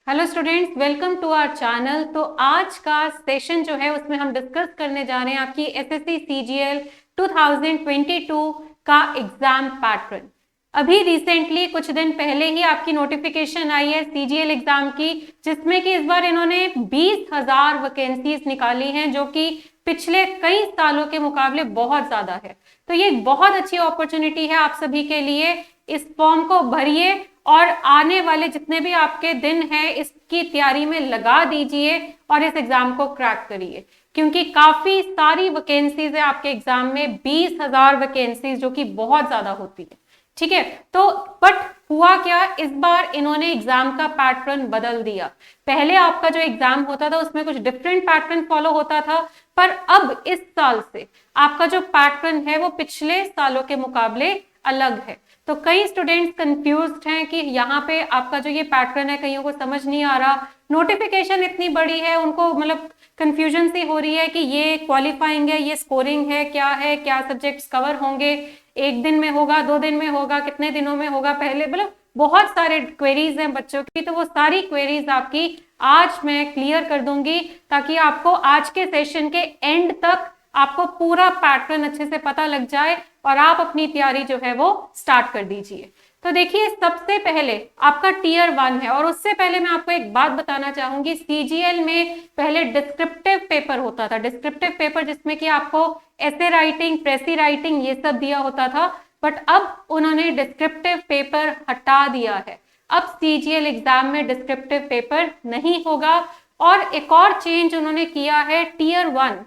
Hello students, welcome to our channel. तो आज का सेशन जो है उसमें हम डिस्कस करने जा रहे हैं आपकी एसएससी सीजीएल 2022 का एग्जाम पैटर्न। अभी रिसेंटली कुछ दिन पहले ही आपकी नोटिफिकेशन आई है सीजीएल एग्जाम की, जिसमें कि इस बार इन्होंने 20,000 वैकेंसीज निकाली हैं, जो कि पिछले कई सालों के मुकाबले बहुत ज्यादा है। तो ये एक बहुत अच्छी अपॉर्चुनिटी है आप सभी के लिए। इस फॉर्म को भरिए और आने वाले जितने भी आपके दिन हैं इसकी तैयारी में लगा दीजिए और इस एग्जाम को क्रैक करिए, क्योंकि काफी सारी वैकेंसीज है आपके एग्जाम में। 20,000 वैकेंसीज, जो कि बहुत ज्यादा होती है। ठीक है, तो बट हुआ क्या, इस बार इन्होंने एग्जाम का पैटर्न बदल दिया। पहले आपका जो एग्जाम होता था उसमें कुछ डिफरेंट पैटर्न फॉलो होता था, पर अब इस साल से आपका जो पैटर्न है वो पिछले सालों के मुकाबले अलग है। तो कई स्टूडेंट्स कंफ्यूज्ड हैं कि यहाँ पे आपका जो ये पैटर्न है कईयों को समझ नहीं आ रहा। नोटिफिकेशन इतनी बड़ी है, उनको मतलब कंफ्यूजन सी हो रही है कि ये क्वालिफाइंग है, ये स्कोरिंग है, क्या सब्जेक्ट्स कवर होंगे, एक दिन में होगा, 2 दिन में होगा, कितने दिनों में होगा, पहले मतलब बहुत सारे क्वेरीज हैं बच्चों की। तो वो सारी क्वेरीज आपकी आज मैं क्लियर कर दूंगी, ताकि आपको आज के सेशन के एंड तक आपको पूरा पैटर्न अच्छे से पता लग जाए और आप अपनी तैयारी जो है वो स्टार्ट कर दीजिए। तो देखिए, सबसे पहले आपका टीयर 1 है, और उससे पहले मैं आपको एक बात बताना चाहूंगी। सीजीएल में पहले डिस्क्रिप्टिव पेपर होता था, डिस्क्रिप्टिव पेपर जिसमें कि आपको एसे राइटिंग, प्रेसी राइटिंग ये सब दिया होता था, बट अब उन्होंने डिस्क्रिप्टिव पेपर हटा दिया है। अब सीजीएल एग्जाम में डिस्क्रिप्टिव पेपर नहीं होगा। और एक और चेंज उन्होंने किया है, टीयर 1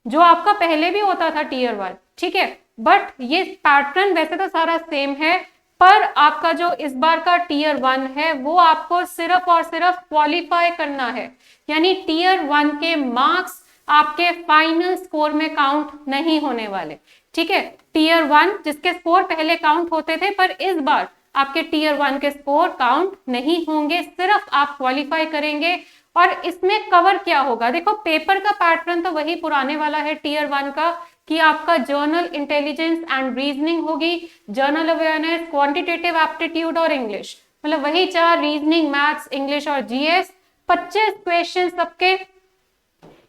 जो आपका पहले भी होता था टीयर 1, ठीक है, बट ये पैटर्न वैसे तो सारा सेम है, पर आपका जो इस बार का टीयर 1 है वो आपको सिर्फ और सिर्फ क्वालिफाई करना है। यानी टीयर 1 के मार्क्स आपके फाइनल स्कोर में काउंट नहीं होने वाले। ठीक है, टीयर 1 जिसके स्कोर पहले काउंट होते थे, पर इस बार आपके टीयर 1 के स्कोर काउंट नहीं होंगे, सिर्फ आप क्वालिफाई करेंगे। और इसमें कवर क्या होगा, देखो पेपर का पैटर्न तो वही पुराने वाला है टीयर 1 का, कि आपका जर्नल इंटेलिजेंस एंड रीजनिंग होगी, जर्नल अवेयरनेस, क्वांटिटेटिव एप्टीट्यूड और इंग्लिश, मतलब वही 4, रीजनिंग, मैथ्स, इंग्लिश और जीएस। 25 क्वेश्चन सबके,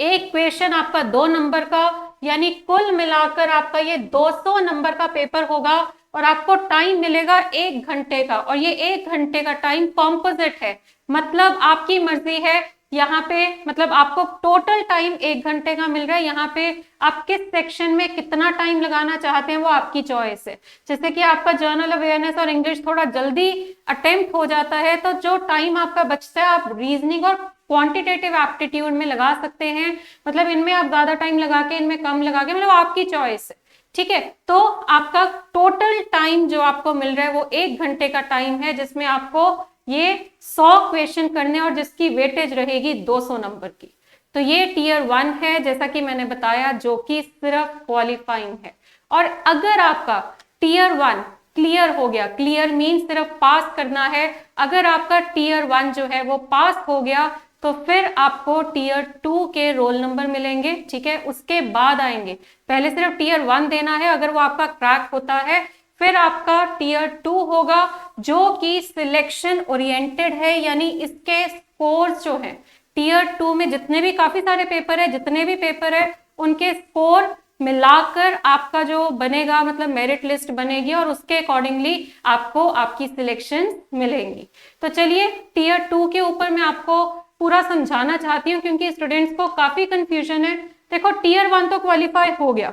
एक क्वेश्चन आपका 2 नंबर का, यानी कुल मिलाकर आपका ये 200 नंबर का पेपर होगा। और आपको टाइम मिलेगा 1 घंटे का, और ये 1 घंटे का टाइम कॉम्पोजिट है, मतलब आपकी मर्जी है। यहाँ पे मतलब आपको टोटल टाइम 1 घंटे का मिल रहा है। यहाँ पे आप किस सेक्शन में कितना टाइम लगाना चाहते हैं वो आपकी चॉइस है। जैसे कि आपका जर्नल अवेयरनेस और इंग्लिश थोड़ा जल्दी अटेम्प्ट हो जाता है, तो जो टाइम आपका बचता है आप रीजनिंग और क्वांटिटेटिव एप्टीट्यूड में लगा सकते हैं। मतलब इनमें आप ज्यादा टाइम लगा के, इनमें कम लगा के, मतलब आपकी चॉइस है। ठीक है, तो आपका टोटल टाइम जो आपको मिल रहा है वो 1 घंटे का टाइम है, जिसमें आपको ये 100 क्वेश्चन करने और जिसकी वेटेज रहेगी 200 नंबर की। तो ये टीयर 1 है, जैसा कि मैंने बताया, जो कि सिर्फ क्वालिफाइंग है। और अगर आपका टीयर 1 क्लियर हो गया, क्लियर मीन सिर्फ पास करना है, अगर आपका टीयर 1 जो है वो पास हो गया, तो फिर आपको टीयर 2 के रोल नंबर मिलेंगे। ठीक है, उसके बाद आएंगे, पहले सिर्फ टीयर 1 देना है, अगर वो आपका क्रैक होता है फिर आपका टीयर 2 होगा, जो कि सिलेक्शन ओरिएंटेड है। यानी इसके स्कोर्स जो हैं टीयर 2 में, जितने भी काफी सारे पेपर है, जितने भी पेपर है उनके स्कोर मिलाकर आपका जो बनेगा, मतलब मेरिट लिस्ट बनेगी, और उसके अकॉर्डिंगली आपको आपकी सिलेक्शन मिलेंगी। तो चलिए, टीयर 2 के ऊपर मैं आपको पूरा समझाना चाहती हूँ, क्योंकि स्टूडेंट्स को काफी कंफ्यूजन है। देखो, टीयर 1 तो क्वालिफाई हो गया,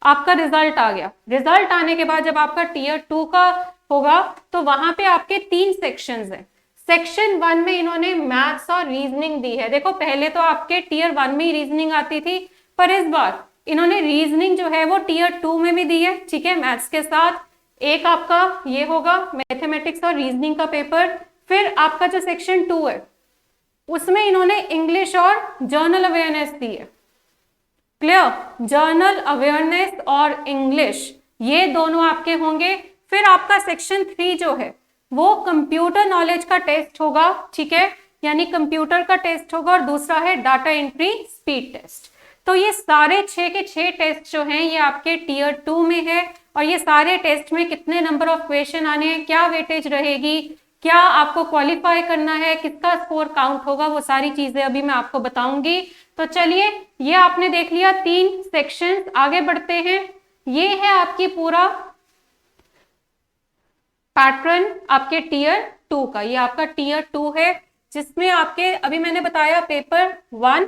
आपका रिजल्ट आ गया। रिजल्ट आने के बाद जब आपका टीयर 2 का होगा, तो वहां पे आपके 3 सेक्शंस हैं। सेक्शन 1 में इन्होंने मैथ्स और रीजनिंग दी है। देखो, पहले तो आपके टीयर 1 में ही रीजनिंग आती थी, पर इस बार इन्होंने रीजनिंग जो है वो टीयर 2 में भी दी है। ठीक है, मैथ्स के साथ एक आपका ये होगा मैथमेटिक्स और रीजनिंग का पेपर। फिर आपका जो सेक्शन 2 है उसमें इन्होंने इंग्लिश और जर्नल अवेयरनेस दी है। क्लियर, जर्नल अवेयरनेस और इंग्लिश ये दोनों आपके होंगे। फिर आपका सेक्शन 3 जो है वो कंप्यूटर नॉलेज का टेस्ट होगा। ठीक है, यानी कंप्यूटर का टेस्ट होगा, और दूसरा है डाटा एंट्री स्पीड टेस्ट। तो ये सारे 6 के 6 टेस्ट जो हैं ये आपके टीयर 2 में है। और ये सारे टेस्ट में कितने नंबर ऑफ क्वेश्चन आने हैं, क्या वेटेज रहेगी, क्या आपको क्वालिफाई करना है, किसका स्कोर काउंट होगा, वो सारी चीजें अभी मैं आपको बताऊंगी। तो चलिए, ये आपने देख लिया 3 सेक्शंस, आगे बढ़ते हैं। ये है आपकी पूरा पैटर्न आपके टियर 2 का, ये आपका टियर 2 है, जिसमें आपके अभी मैंने बताया पेपर 1,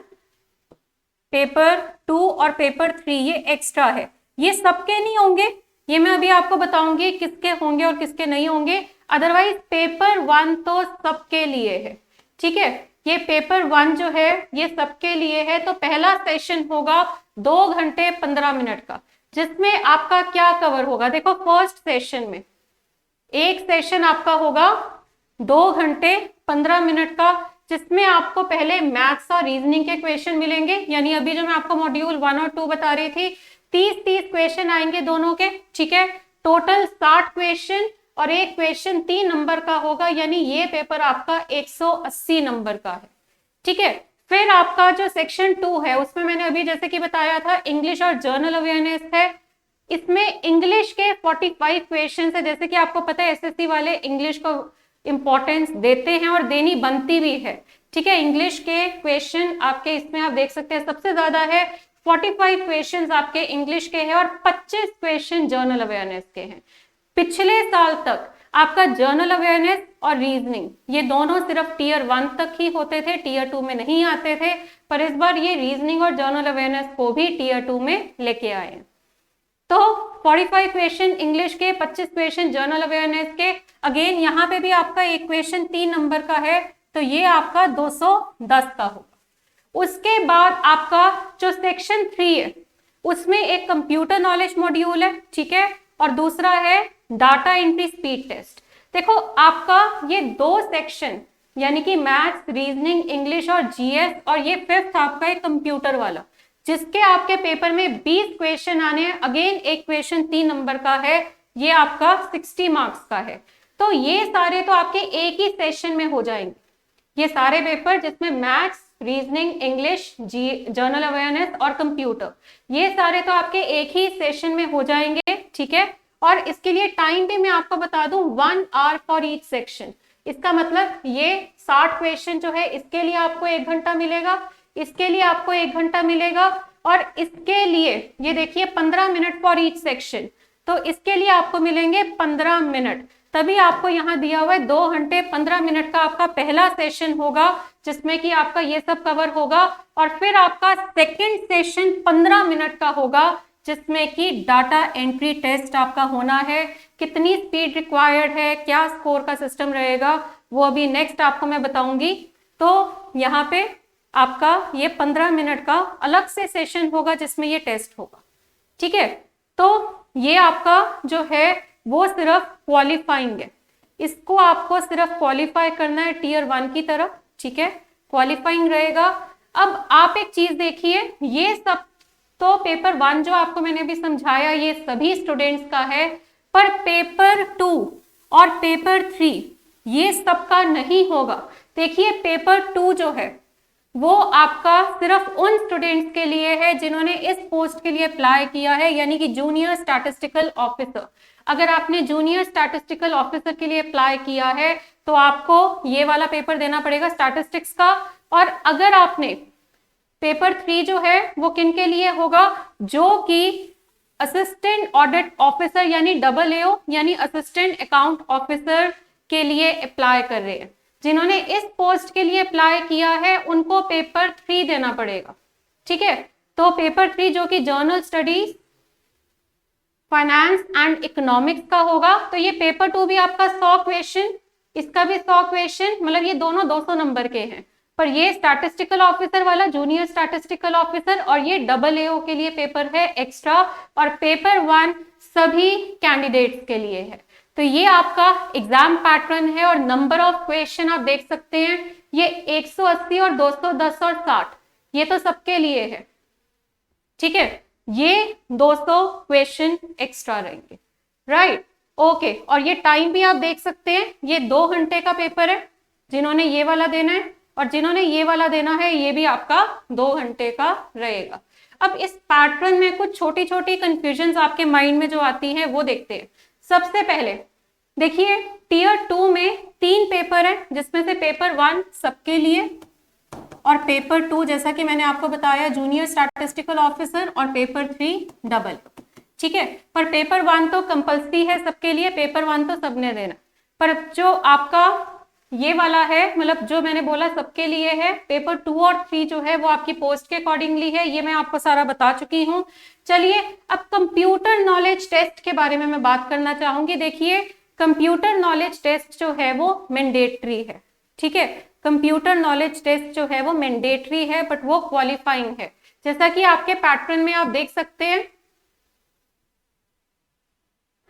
पेपर 2 और पेपर 3 ये एक्स्ट्रा है। ये सबके नहीं होंगे, ये मैं अभी आपको बताऊंगी किसके होंगे और किसके नहीं होंगे। अदरवाइज पेपर 1 तो सबके लिए है, ठीक है। ये पेपर 1 जो है ये सबके लिए है। तो पहला सेशन होगा 2 घंटे 15 मिनट का, जिसमें आपका क्या कवर होगा। देखो, फर्स्ट सेशन में एक सेशन आपका होगा 2 घंटे 15 मिनट का, जिसमें आपको पहले मैथ्स और रीजनिंग के क्वेश्चन मिलेंगे। यानी अभी जो मैं आपको मॉड्यूल 1 और 2 बता रही थी, 30 क्वेश्चन आएंगे दोनों के, ठीक है। टोटल 60 क्वेश्चन और एक क्वेश्चन 3 नंबर का होगा, यानी ये पेपर आपका 180 नंबर का है, ठीक है। फिर आपका जो सेक्शन 2 है उसमें मैंने अभी जैसे कि बताया था इंग्लिश और जर्नल अवेयरनेस है। इसमें इंग्लिश के 45 क्वेश्चन है। जैसे कि आपको पता है एसएससी वाले इंग्लिश को इंपॉर्टेंस देते हैं और देनी बनती भी है, ठीक है। इंग्लिश के क्वेश्चन आपके इसमें आप देख सकते हैं सबसे ज्यादा है, 45 क्वेश्चंस आपके इंग्लिश के हैं और 25 क्वेश्चन जर्नल अवेयरनेस के हैं। पिछले साल तक आपका जर्नल अवेयरनेस और रीजनिंग ये दोनों सिर्फ टियर 1 तक ही होते थे, टियर 2 में नहीं आते थे, पर इस बार ये रीजनिंग और जर्नल अवेयरनेस को भी टियर 2 में लेके आए हैं। तो 45 क्वेश्चन इंग्लिश के, 25 क्वेश्चन जर्नल अवेयरनेस के। अगेन यहाँ पे भी आपका एक क्वेश्चन 3 नंबर का है, तो ये आपका 210 का होगा। उसके बाद आपका जो सेक्शन 3 है उसमें एक कंप्यूटर नॉलेज मॉड्यूल है, ठीक है, और दूसरा है डाटा एंट्री स्पीड टेस्ट। देखो, आपका ये 2 सेक्शन यानी कि मैथ्स, रीजनिंग, इंग्लिश और जीएस, और ये 5th आपका एक कंप्यूटर वाला, जिसके आपके पेपर में 20 क्वेश्चन आने हैं। अगेन एक क्वेश्चन 3 नंबर का है, ये आपका 60 मार्क्स का है। तो ये सारे तो आपके एक ही सेशन में हो जाएंगे, ये सारे पेपर जिसमें maths, reasoning, English, journal awareness और कंप्यूटर, ये सारे तो आपके एक ही सेशन में हो जाएंगे, ठीक है। और इसके लिए टाइम भी मैं आपको बता दूं, 1 आवर फॉर ईच सेक्शन। इसका मतलब ये 60 क्वेश्चन जो है इसके लिए आपको 1 घंटा मिलेगा, इसके लिए आपको 1 घंटा मिलेगा, और इसके लिए ये देखिए 15 मिनट फॉर ईच सेक्शन, तो इसके लिए आपको मिलेंगे 15 मिनट। तभी आपको यहाँ दिया हुआ है 2 घंटे 15 मिनट का आपका पहला सेशन होगा, जिसमें कि आपका ये सब कवर होगा। और फिर आपका सेकंड सेशन 15 मिनट का होगा, जिसमें कि डाटा एंट्री टेस्ट आपका होना है। कितनी स्पीड रिक्वायर्ड है, क्या स्कोर का सिस्टम रहेगा, वो अभी नेक्स्ट आपको मैं बताऊंगी। तो यहाँ पे आपका ये 15 मिनट का अलग से सेशन होगा जिसमें ये टेस्ट होगा, ठीक है। तो ये आपका जो है वो सिर्फ क्वालिफाइंग है, इसको आपको सिर्फ क्वालिफाई करना है टियर 1 की तरफ, ठीक है, क्वालिफाइंग रहेगा। अब आप एक चीज देखिए, ये सब तो पेपर 1 जो आपको मैंने अभी समझाया ये सभी स्टूडेंट्स का है, पर पेपर 2 और पेपर 3 ये सबका नहीं होगा। देखिए, पेपर 2 जो है वो आपका सिर्फ उन स्टूडेंट्स के लिए है जिन्होंने इस पोस्ट के लिए अप्लाई किया है, यानी कि जूनियर स्टैटिस्टिकल ऑफिसर। अगर आपने जूनियर स्टैटिस्टिकल ऑफिसर के लिए अप्लाई किया है तो आपको ये वाला पेपर देना पड़ेगा स्टैटिस्टिक्स का। और अगर आपने पेपर 3 जो है वो किन के लिए होगा, जो कि असिस्टेंट ऑडिट ऑफिसर यानी AAO यानी असिस्टेंट अकाउंट ऑफिसर के लिए अप्लाई कर रहे हैं। जिन्होंने इस पोस्ट के लिए अप्लाई किया है उनको पेपर 3 देना पड़ेगा, ठीक है। तो पेपर 3 जो कि journal studies, finance and economics का होगा। तो ये पेपर 2 भी आपका 100 क्वेश्चन, इसका भी 100 क्वेश्चन, मतलब ये दोनों 200 नंबर के हैं। पर ये स्टैटिस्टिकल ऑफिसर वाला जूनियर स्टैटिस्टिकल ऑफिसर और ये AAO के लिए पेपर है एक्स्ट्रा, और पेपर 1 सभी कैंडिडेट्स के लिए है। तो ये आपका एग्जाम पैटर्न है, और नंबर ऑफ क्वेश्चन आप देख सकते हैं, ये 180 और 210 और 60 ये तो सबके लिए है, ठीक है। ये 200 क्वेश्चन एक्स्ट्रा रहेंगे, राइट, ओके। और ये टाइम भी आप देख सकते हैं, ये 2 घंटे का पेपर है जिन्होंने ये वाला देना है, और जिन्होंने ये वाला देना है ये भी आपका 2 घंटे का रहेगा। अब इस पैटर्न में कुछ छोटी छोटी कंफ्यूजन आपके माइंड में जो आती है वो देखते हैं। सबसे पहले देखिए, टियर 2 में 3 पेपर है, जिसमें से पेपर 1 सबके लिए और पेपर 2 जैसा कि मैंने आपको बताया जूनियर स्टैटिस्टिकल ऑफिसर और पेपर 3 डबल। ठीक है, पर पेपर 1 तो कंपल्सरी है सबके लिए, पेपर 1 तो सबने देना। पर जो आपका ये वाला है, मतलब जो मैंने बोला सबके लिए है, पेपर 2 और 3 जो है वो आपकी पोस्ट के अकॉर्डिंगली है, ये मैं आपको सारा बता चुकी हूँ। चलिए अब कंप्यूटर नॉलेज टेस्ट के बारे में मैं बात करना चाहूंगी। देखिए कंप्यूटर नॉलेज टेस्ट जो है वो मैंडेटरी है। ठीक है, कंप्यूटर नॉलेज टेस्ट जो है वो मैंडेटरी है, बट वो क्वालिफाइंग है। जैसा कि आपके पैटर्न में आप देख सकते हैं,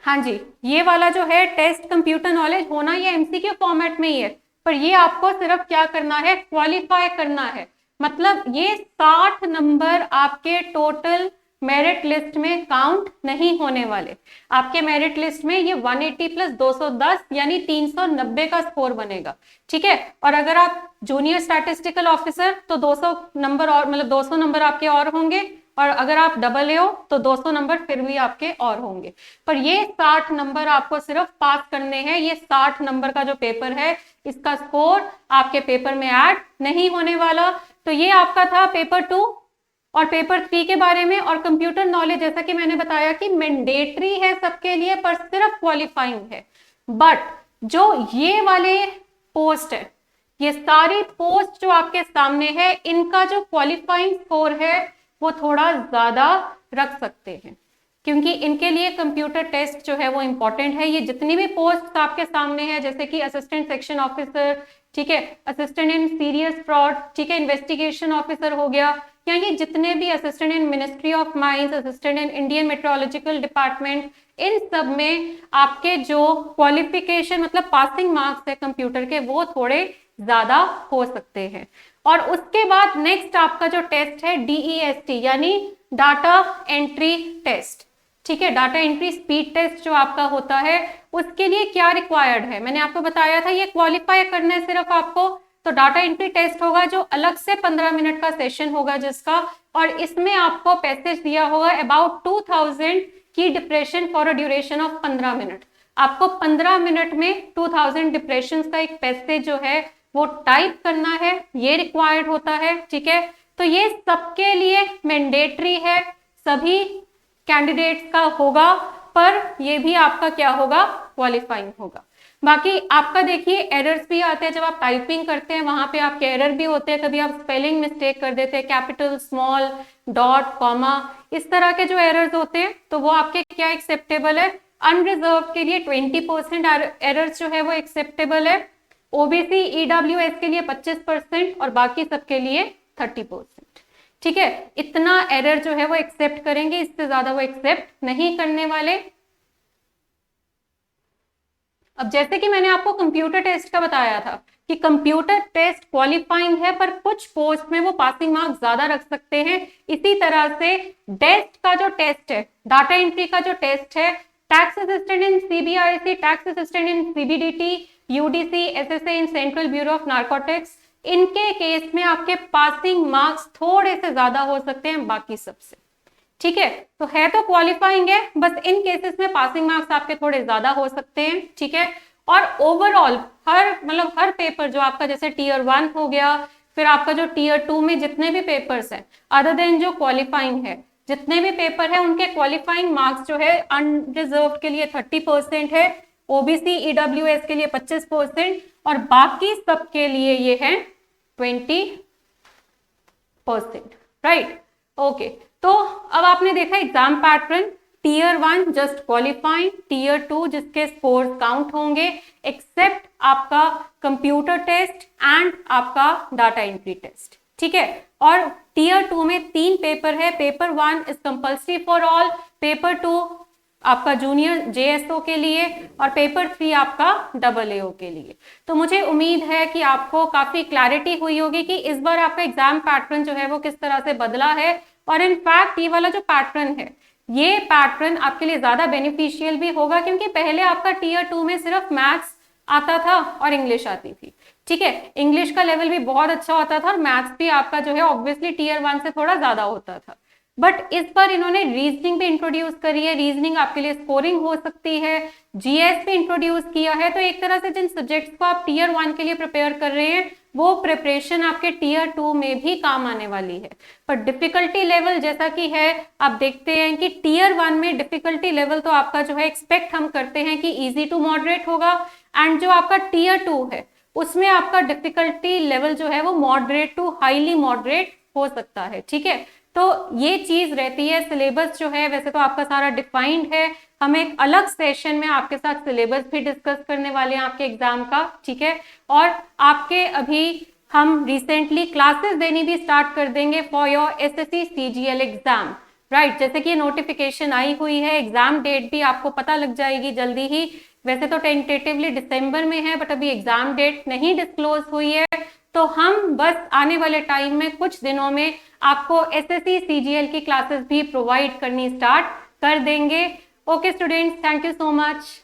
हाँ जी, ये वाला जो है टेस्ट कंप्यूटर नॉलेज होना ये एमसीक्यू फॉर्मेट में ही है, पर ये आपको सिर्फ क्या करना है, क्वालिफाई करना है। मतलब ये 60 नंबर आपके टोटल मेरिट लिस्ट में काउंट नहीं होने वाले। आपके मेरिट लिस्ट में ये 180 प्लस 210 यानी 390 का स्कोर बनेगा। ठीक है, और अगर आप जूनियर स्टैटिस्टिकल ऑफिसर तो 200 नंबर और, मतलब 200 नंबर आपके और होंगे, और अगर आप डबल ए हो तो 200 नंबर फिर भी आपके और होंगे। पर ये 60 नंबर आपको सिर्फ पास करने हैं। ये 60 नंबर का जो पेपर है इसका स्कोर आपके पेपर में ऐड नहीं होने वाला। तो ये आपका था पेपर 2 और पेपर 3 के बारे में। और कंप्यूटर नॉलेज जैसा कि मैंने बताया कि मैंडेटरी है सबके लिए, पर सिर्फ क्वालिफाइंग है। बट जो ये वाले पोस्ट है, ये सारी पोस्ट जो आपके सामने है, इनका जो क्वालिफाइंग स्कोर है वो थोड़ा ज्यादा रख सकते हैं, क्योंकि इनके लिए कंप्यूटर टेस्ट जो है वो इंपॉर्टेंट है। ये जितनी भी पोस्ट आपके सामने है, जैसे कि असिस्टेंट सेक्शन ऑफिसर, ठीक है, असिस्टेंट इन सीरियस फ्रॉड, ठीक है, इन्वेस्टिगेशन ऑफिसर हो गया, या ये जितने भी assistant in ministry of mines, assistant in Indian meteorological department, इन सब में आपके जो क्वालिफिकेशन मतलब पासिंग मार्क्स है कंप्यूटर के, वो थोड़े ज्यादा हो सकते हैं। और उसके बाद नेक्स्ट आपका जो टेस्ट है DEST यानी डाटा एंट्री टेस्ट। ठीक है, डाटा एंट्री स्पीड टेस्ट जो आपका होता है, उसके लिए क्या रिक्वायर्ड है, मैंने आपको बताया था ये क्वालिफाई करना है सिर्फ आपको। तो डाटा एंट्री टेस्ट होगा जो अलग से 15 मिनट का सेशन होगा जिसका, और इसमें आपको पैसेज दिया होगा अबाउट 2000 की depression for a duration of 15 minute. आपको 15 मिनट में 2000 डिप्रेशन का एक पैसेज जो है वो टाइप करना है, ये रिक्वायर्ड होता है। ठीक है, तो ये सबके लिए मैंडेटरी है, सभी कैंडिडेट्स का होगा, पर ये भी आपका क्या होगा, क्वालिफाइंग होगा। बाकी आपका देखिए एरर्स भी आते हैं, जब आप टाइपिंग करते हैं वहां पे आपके एरर भी होते हैं, कभी आप स्पेलिंग मिस्टेक कर देते हैं, कैपिटल स्मॉल डॉट कॉमा, इस तरह के जो एरर्स होते हैं तो वो आपके क्या एक्सेप्टेबल है। अनरिजर्व के लिए 20% एरर्स जो है वो एक्सेप्टेबल है, ओबीसी ईडब्ल्यूएस के लिए 25% और बाकी सबके लिए 30%। ठीक है, इतना एरर जो है वो एक्सेप्ट करेंगे, इससे ज्यादा वो एक्सेप्ट नहीं करने वाले। अब जैसे कि मैंने आपको कंप्यूटर टेस्ट का बताया था कि कंप्यूटर टेस्ट क्वालिफाइंग है, पर कुछ पोस्ट में वो पासिंग मार्क्स ज्यादा रख सकते हैं। इसी तरह से डेस्ट का जो टेस्ट है, डाटा एंट्री का जो टेस्ट है, tax assistant in CBIC, tax assistant in CBDT, UDC, SSA in central bureau of narcotics, इनके केस में आपके पासिंग मार्क्स थोड़े से ज्यादा हो सकते हैं बाकी सबसे। ठीक है, तो है तो क्वालिफाइंग है, बस इन केसेस में पासिंग मार्क्स आपके थोड़े ज्यादा हो सकते हैं। ठीक है, और ओवरऑल हर पेपर जो आपका जैसे टीयर 1 हो गया, फिर आपका जो टीयर 2 में जितने भी पेपर्स हैं अदर देन जो क्वालिफाइंग है, जितने भी पेपर है उनके क्वालिफाइंग मार्क्स जो है अनरिजर्व के लिए 30% है, ओबीसी ईडब्ल्यूएस के लिए 25% और बाकी सबके लिए ये है 20%। Right, okay. तो अब आपने देखा exam pattern, tier 1 just qualifying, tier 2 जिसके स्कोर काउंट होंगे एक्सेप्ट आपका कंप्यूटर टेस्ट एंड आपका डाटा एंट्री टेस्ट। ठीक है, और टीयर 2 में 3 पेपर है, paper 1 is compulsory for all, paper 2 आपका जूनियर जेएसओ के लिए और पेपर 3 आपका AA के लिए। तो मुझे उम्मीद है कि आपको काफी क्लैरिटी हुई होगी कि इस बार आपका एग्जाम पैटर्न जो है वो किस तरह से बदला है। और इनफैक्ट ये वाला जो पैटर्न है, ये पैटर्न आपके लिए ज्यादा बेनिफिशियल भी होगा, क्योंकि पहले आपका टीयर 2 में सिर्फ मैथ्स आता था और इंग्लिश आती थी। ठीक है, इंग्लिश का लेवल भी बहुत अच्छा होता था और मैथ्स भी आपका जो है ऑब्वियसली टीयर 1 से थोड़ा ज्यादा होता था। बट इस बार इन्होंने रीजनिंग भी इंट्रोड्यूस करी है, रीजनिंग आपके लिए स्कोरिंग हो सकती है, जीएस भी इंट्रोड्यूस किया है। तो एक तरह से जिन सब्जेक्ट्स को आप टीयर 1 के लिए प्रिपेयर कर रहे हैं वो प्रिपरेशन आपके टीयर 2 में भी काम आने वाली है। पर डिफिकल्टी लेवल जैसा कि है, आप देखते हैं कि टीयर 1 में डिफिकल्टी लेवल तो आपका जो है एक्सपेक्ट हम करते हैं कि इजी टू मॉडरेट होगा, एंड जो आपका टीयर 2 है उसमें आपका डिफिकल्टी लेवल जो है वो मॉडरेट टू हाईली मॉडरेट हो सकता है। ठीक है, तो ये चीज रहती है। सिलेबस जो है वैसे तो आपका सारा डिफाइंड है, हम एक अलग सेशन में आपके साथ सिलेबस भी डिस्कस करने वाले हैं आपके एग्जाम का। ठीक है, और आपके अभी हम रिसेंटली क्लासेस देनी भी स्टार्ट कर देंगे for your SSC CGL exam. Right, जैसे कि नोटिफिकेशन आई हुई है, एग्जाम डेट भी आपको पता लग जाएगी जल्दी ही। वैसे तो टेंटेटिवली दिसंबर में है, बट अभी एग्जाम डेट नहीं डिस्क्लोज हुई है। तो हम बस आने वाले टाइम में कुछ दिनों में आपको एसएससी सीजीएल की क्लासेस भी प्रोवाइड करनी स्टार्ट कर देंगे। Okay students, thank you so much.